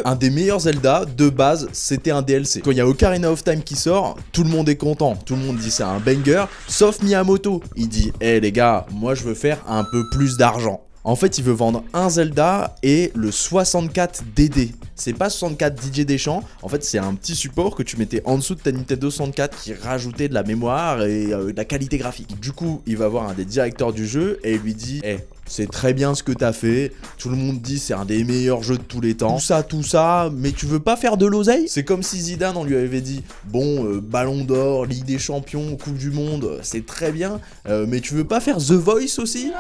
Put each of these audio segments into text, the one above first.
un des meilleurs Zelda, de base, c'était un DLC. Quand il y a Ocarina of Time qui sort, tout le monde est content. Tout le monde dit c'est un banger, sauf Miyamoto. Il dit, les gars, moi je veux faire un peu plus d'argent. En fait, il veut vendre un Zelda et le 64 DD. C'est pas 64 DJ Deschamps, en fait, c'est un petit support que tu mettais en dessous de ta Nintendo 64 qui rajoutait de la mémoire et de la qualité graphique. Du coup, il va voir un des directeurs du jeu et il lui dit c'est très bien ce que t'as fait, tout le monde dit c'est un des meilleurs jeux de tous les temps, tout ça, mais tu veux pas faire de l'oseille? C'est comme si Zidane, on lui avait dit, bon, Ballon d'Or, Ligue des Champions, Coupe du Monde, c'est très bien, mais tu veux pas faire The Voice aussi?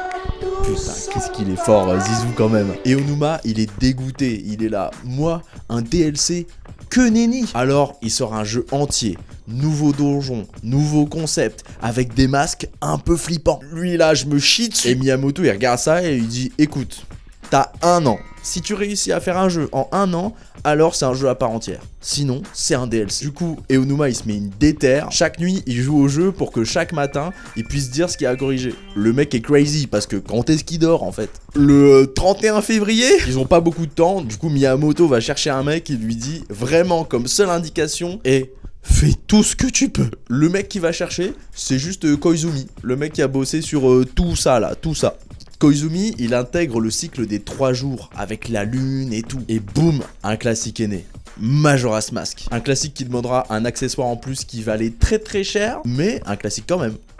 Putain, qu'est-ce qu'il est fort, Zizou quand même. Et Aonuma, il est dégoûté, il est là, moi, un DLC, que nenni. Alors, il sort un jeu entier, nouveau donjon, nouveau concept, avec des masques un peu flippants. Lui là, je me chie dessus. Et Miyamoto, il regarde ça et il dit, écoute, t'as 1 an. Si tu réussis à faire un jeu en 1 an, alors c'est un jeu à part entière. Sinon, c'est un DLC. Du coup, Aonuma, il se met une déterre. Chaque nuit, il joue au jeu pour que chaque matin, il puisse dire ce qu'il y a à corriger. Le mec est crazy, parce que quand est-ce qu'il dort, en fait? Le 31 février, ils ont pas beaucoup de temps. Du coup, Miyamoto va chercher un mec et lui dit, vraiment, comme seule indication, fais tout ce que tu peux. Le mec qui va chercher, c'est juste Koizumi. Le mec qui a bossé sur tout ça, là, tout ça. Koizumi, il intègre le cycle des 3 jours avec la lune et tout. Et boum, un classique est né. Majora's Mask. Un classique qui demandera un accessoire en plus qui valait très très cher, mais un classique quand même.